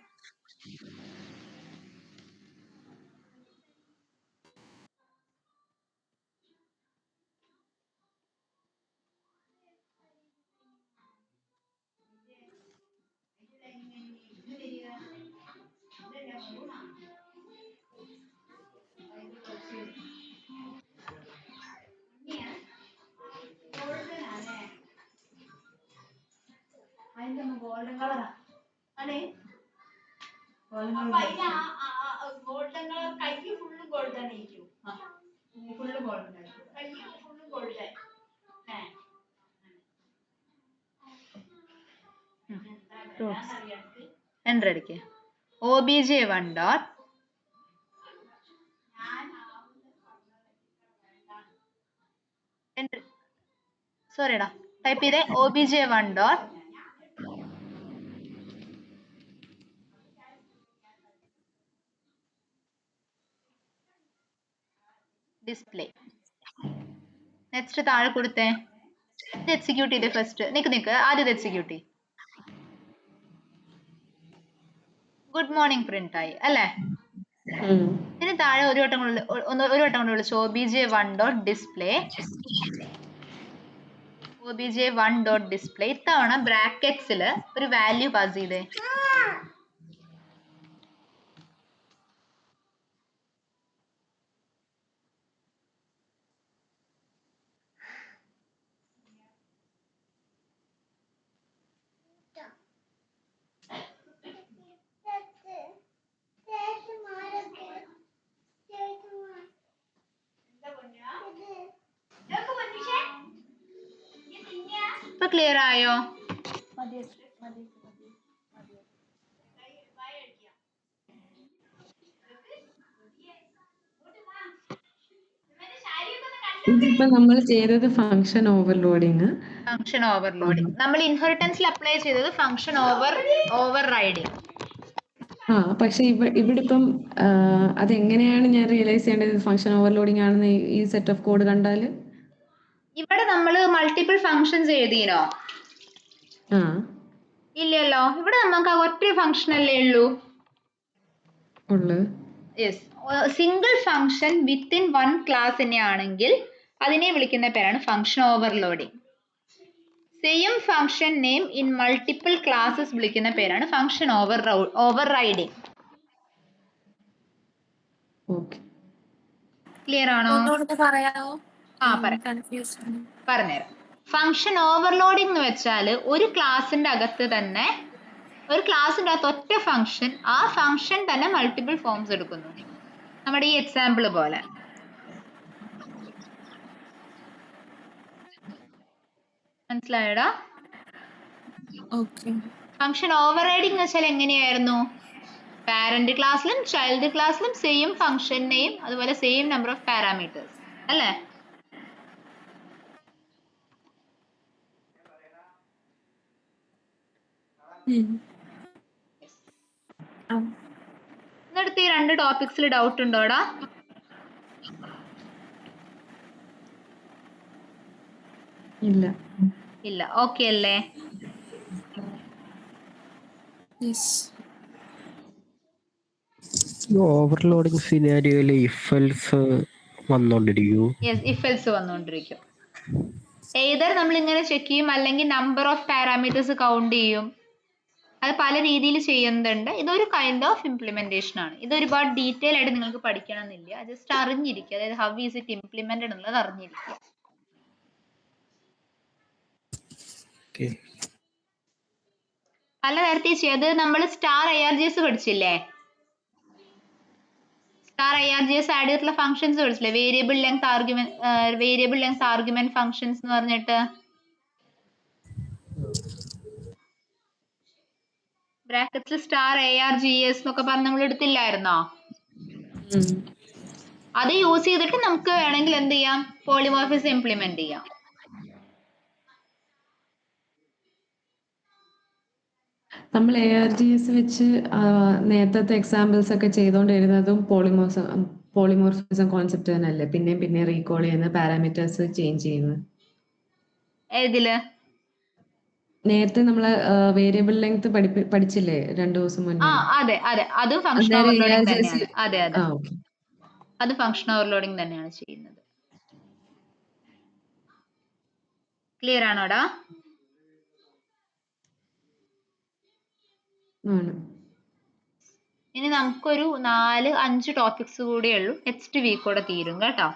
ഗോൾഡൻ കളറാ അല്ലേ? ഗോൾഡൻ കളർ കൈ ഫുള്ള് ഗോൾഡൻ ആയിരിക്കും. ഫുള്ള് ഗോൾഡൻ ആയിരിക്കും, കൈ ഫുള്ള് ഗോൾഡൻ. എൻ്റർ അടിക്കുക. obj1 ഡോട്ട് സോറിടാ ടൈപ്പ് ചെയ്തേ obj1 ഡോട്ട് ഡിസ്പ്ലേ. നെക്സ്റ്റ് താഴെ കൊടുത്തേ, ഇത് എക്സിക്യൂട്ട് ചെയ്തേ. ഫസ്റ്റ് നിക്ക് ആദ്യം ഇത് എക്സിക്യൂട്ട് ചെയ്യും. ഗുഡ് മോർണിംഗ് പ്രിന്റ് ആയി അല്ലേ? ഇതിന് താഴെ ഒരു വട്ടം കൊണ്ട് വിളിച്ചു obj1 dot display. obj1 dot display ഇത്തവണ ബ്രാക്കറ്റ്സിൽ ഒരു വാല്യൂ പാസ് ചെയ്തേ. ഇപ്പൊ ക്ലിയർ ആയോ?
ഇതിപ്പോ നമ്മൾ ചെയ്തത് ഫംഗ്ഷൻ ഓവർലോഡിങ്.
ഫംഗ്ഷൻ ഓവർലോഡിങ് നമ്മൾ ഇൻഹെറിറ്റൻസിൽ അപ്ലൈ ചെയ്തത് ഫംഗ്ഷൻ ഓവർ റൈഡിങ്.
പക്ഷെ ഇവിടെ ഇപ്പം അതെങ്ങനെയാണ് ഞാൻ റിയലൈസ് ചെയ്യേണ്ടത് ഫംഗ്ഷൻ ഓവർലോഡിങ് ആണെന്ന് ഈ സെറ്റ് ഓഫ് കോഡ് കണ്ടാല്?
ഇവിടെ നമ്മൾ മൾട്ടിപ്പിൾ ഫംഗ്ഷൻസ് എഴുതിനോ? ഇല്ലല്ലോ, ഇവിടെ നമുക്ക് ഒറ്റ ഫംഗ്ഷൻ അല്ലേ ഉള്ളൂ. Yes, single function within one class തന്നെയാണെങ്കിൽ അതിനെ വിളിക്കുന്ന പേരാണ് function overloading. Same function name in multiple classes വിളിക്കുന്ന പേരാണ് ഫംഗ്ഷൻ ഓവർ റൈഡിങ്. ക്ലിയർ ആണോ? പറഞ്ഞുതരാം. ഫംഗ്ഷൻ ഓവർലോഡിംഗ് എന്ന് വെച്ചാൽ ഒരു ക്ലാസിന്റെ അകത്ത് തന്നെ ഒറ്റ ഫംഗ്ഷൻ, ആ ഫംഗ്ഷൻ തന്നെ മൾട്ടിപ്പിൾ ഫോംസ് എടുക്കുന്നു. നമ്മുടെ ഈ എക്സാമ്പിൾ പോലെ. മനസ്സിലായോടാ?
ഓക്കെ.
ഫംഗ്ഷൻ ഓവർ റൈഡിംഗ് എന്ന് വെച്ചാൽ എങ്ങനെയായിരുന്നു? പാരന്റ് ക്ലാസ്സിലും ചൈൽഡ് ക്ലാസ്സിലും സെയിം ഫംഗ്ഷൻ നെയിം അതുപോലെ സെയിം നമ്പർ ഓഫ് പാരാമീറ്റേഴ്സ് അല്ലേ? എന്നിടത്ത് ഈ 2 ടോപ്പിക്സിൽ ഡൗട്ട് ഉണ്ടോടാ?
ഇല്ല.
ഇല്ല. ഓക്കെ അല്ലേ?
ഓവർലോഡിങ് സിനാരിയോയില് ഇഫ് എൽസ് വന്നോണ്ടിരിക്കൂ.
യെസ്, ഇഫ് എൽസ് വന്നുകൊണ്ടിരിക്കും. ഏതർ നമ്മൾ ഇങ്ങനെ ചെക്ക് ചെയ്യും, അല്ലെങ്കിൽ നമ്പർ ഓഫ് പാരാമീറ്റേഴ്സ് കൗണ്ട് ചെയ്യും. അത് പല രീതിയിൽ ചെയ്യുന്നുണ്ട്. ഇതൊരു കൈൻഡ് ഓഫ് ഇംപ്ലിമെന്റേഷൻ ആണ്. ഇത് ഒരുപാട് ഡീറ്റെയിൽ ആയിട്ട് നിങ്ങൾക്ക് പഠിക്കണമെന്നില്ല, ജസ്റ്റ് അറിഞ്ഞിരിക്കുക. അതായത് ഹൗ ഈസ് ഇറ്റ് ഇംപ്ലിമെന്റഡ് എന്നുള്ളത് അറിഞ്ഞിരിക്കുക. പല തരത്തിൽ ചെയ്ത് നമ്മൾ സ്റ്റാർ IRGS പഠിച്ചില്ലേ? സ്റ്റാർ IRGS ആഡ് ചെയ്തിട്ടുള്ള ഫംഗ്ഷൻസ് പഠിച്ചില്ലേ? വേരിയബിൾ ലെങ്ത് ആർഗ്യുമെന്റ് ഫംഗ്ഷൻസ് എന്ന് പറഞ്ഞിട്ട് ബ്രാക്കറ്റ്സിൽ സ്റ്റാർ ARGS എന്നൊക്കെ പറഞ്ഞ് നമ്മൾ എടുത്തില്ലായിരുന്നോ? അത് യൂസ് ചെയ്തിട്ട് നമുക്ക് വേണമെങ്കിൽ എന്ത് ചെയ്യാം? പോളിമോർഫിസം ഇംപ്ലിമെന്റ് ചെയ്യാം.
നമ്മൾ ARGS വെച്ച് നേരത്തെ എക്സാമ്പിൾസ് ഒക്കെ ചെയ്തുകൊണ്ടിരുന്നതും പോളിമോർഫിസം കോൺസെപ്റ്റ് തന്നെയല്ലേ? പിന്നെ റീകോൾ ചെയ്യുന്ന പാരാമീറ്റേഴ്സ് ചേഞ്ച് ചെയ്യുന്നത്.
ഏതില്?
നേരത്തെ നമ്മള് വേരിയബിൾ ലെങ്ത് പഠിച്ചില്ലേ 2 ദിവസം മുന്നേ?
അതെ അതെ, അതും ഫംഗ്ഷൻ
അന്നേരം
ഓവർലോഡിംഗ്
ARGS
തന്നെയാണ്. അതെ അതെ,
ഓക്കെ.
അത് ഫംഗ്ഷൻ ഓവർലോഡിംഗ് തന്നെയാണ് ചെയ്യുന്നത്. ക്ലിയർ ആണോടാ?
ആണ്.
ഇനി നമുക്കൊരു 4-5 ടോപ്പിക്സ് കൂടിയേ ഉള്ളൂ. നെക്സ്റ്റ് വീക്കോടെ തീരും കേട്ടോ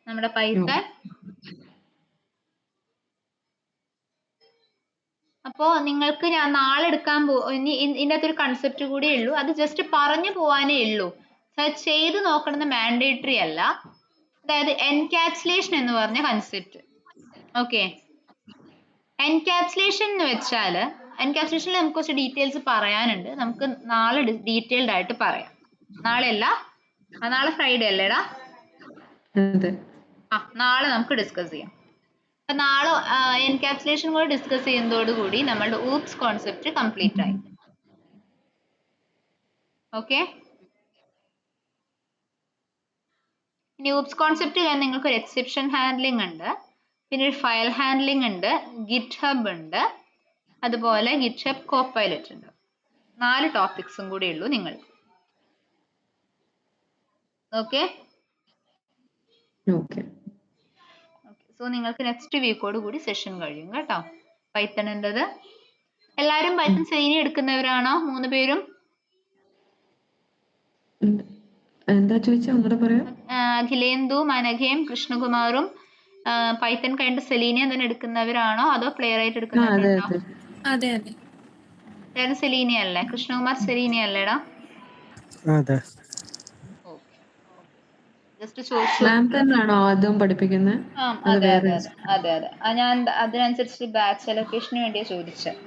നമ്മുടെ പൈത്തൺ. അപ്പോ നിങ്ങൾക്ക് ഞാൻ നാളെ എടുക്കാൻ ഇനി ഇതിൻ്റെ അകത്തൊരു കൺസെപ്റ്റ് കൂടിയേ ഉള്ളൂ. അത് ജസ്റ്റ് പറഞ്ഞു പോവാനേ ഉള്ളൂ, ചെയ്ത് നോക്കണമെന്ന് മാൻഡേറ്ററി അല്ല. അതായത് എൻകാപ്സുലേഷൻ എന്ന് പറഞ്ഞ കൺസെപ്റ്റ്. ഓക്കെ, എൻകാപ്സുലേഷൻ എന്ന് വെച്ചാൽ, എൻകാപ്സുലേഷനിൽ നമുക്ക് കുറച്ച് ഡീറ്റെയിൽസ് പറയാനുണ്ട്. നമുക്ക് നാളെ ഡീറ്റെയിൽഡ് ആയിട്ട് പറയാം. നാളെ അല്ല, നാളെ ഫ്രൈഡേ അല്ലേടാ? നാളെ നമുക്ക് ഡിസ്കസ് ചെയ്യാം. അപ്പൊ നാളെ എൻകാപ്സുലേഷൻ കൂടെ ഡിസ്കസ് ചെയ്യുന്നതോടുകൂടി നമ്മളുടെ ഊപ്സ് കോൺസെപ്റ്റ് കംപ്ലീറ്റ് ആയി. ഓക്കെ, ഇനി ഊപ്സ് കോൺസെപ്റ്റ് നിങ്ങൾക്ക് ഒരു എക്സെപ്ഷൻ ഹാൻഡ്ലിംഗ് ഉണ്ട്, പിന്നെ ഒരു ഫയൽ ഹാൻഡ്ലിംഗ് ഉണ്ട്, ഗിറ്റ് ഹബ് ഉണ്ട്, അതുപോലെ ഗിറ്റ് ഹബ് കോപ്പൈലറ്റ് ഉണ്ട്. 4 ടോപ്പിക്സും കൂടെ ഉള്ളൂ നിങ്ങൾ. ഓക്കെ, സോ നിങ്ങൾക്ക് നെക്സ്റ്റ് വീക്കോട് കൂടി സെഷൻ കഴിയും കേട്ടോ പൈത്തണിൻ്റെത്. എല്ലാവരും പൈത്തൺ സെലീനി എടുക്കുന്നവരാണോ? 3 പേരും?
എന്താ ചോദിച്ചാ ഒന്നുകൂടെ പറയാം.
അഖിലേന്ദുവും അനഘയും കൃഷ്ണകുമാറും പൈത്തൺ കഴിഞ്ഞ സെലീനിയ തന്നെ എടുക്കുന്നവരാണോ അതോ പ്ലെയർ ആയിട്ട് എടുക്കുന്നവരുണ്ടോ?
അതെ അതെ,
സെലീനിയ അല്ലേ? കൃഷ്ണകുമാർ സെലീനിയ അല്ലേടാ?
അതെ.
ജസ്റ്റ് ചോദിച്ചു.
മാം തന്നെയാണോ അതും പഠിപ്പിക്കുന്നത്?
അതെ അതെ അതെ അതെ അതെ, ഞാൻ അതിനനുസരിച്ച് ബാച്ച് അലൊക്കേഷന് വേണ്ടിയാ ചോദിച്ചത്.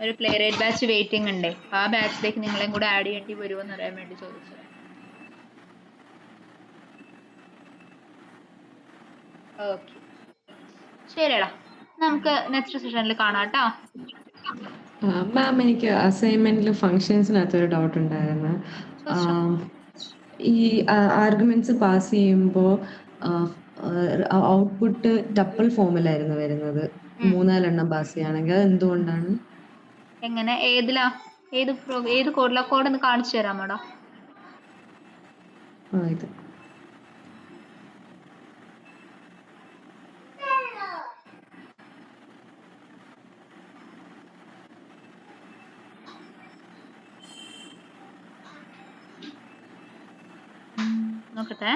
ഒരു പ്ലേ റൈറ്റ് ബാച്ച് വെയിറ്റിംഗ് ഉണ്ട്, ആ ബാച്ചിലേക്ക് നിങ്ങളെയും കൂടെ ആഡ് ചെയ്യേണ്ടി വരുമോ എന്ന് അറിയാൻ വേണ്ടി ചോദിച്ചത്. ഓക്കെ, ശരിയടാ, നമുക്ക് നെക്സ്റ്റ് സെഷനിൽ കാണാം കേട്ടോ.
മാം, എനിക്ക് അസൈൻമെന്റിൽ ഫങ്ഷൻസിനകത്തൊരു ഡൗട്ട് ഉണ്ടായിരുന്നു. ഈ ആർഗ്യുമെന്റ്സ് പാസ് ചെയ്യുമ്പോൾ ഔട്ട്പുട്ട് ടപ്പിൾ ഫോമിലായിരുന്നു വരുന്നത് 3-4 എണ്ണം പാസ് ചെയ്യുകയാണെങ്കിൽ, അത് എന്തുകൊണ്ടാണ്?
എങ്ങനെ? ഏതിലാ? ഏത് കോഡിലാ? കോഡ് ഒന്ന് കാണിച്ചു തരാമോടാ?
ഇത്
നോക്കട്ടെ.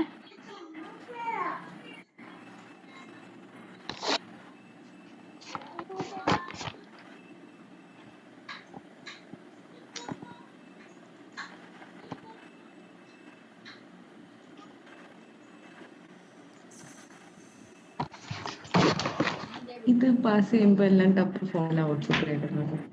ഇത് പാസ് ചെയ്യുമ്പോൾ എല്ലാം ടപ്പ് ഫോമിൽ ഔട്ട്പുട്ട് കിട്ടുന്നത്.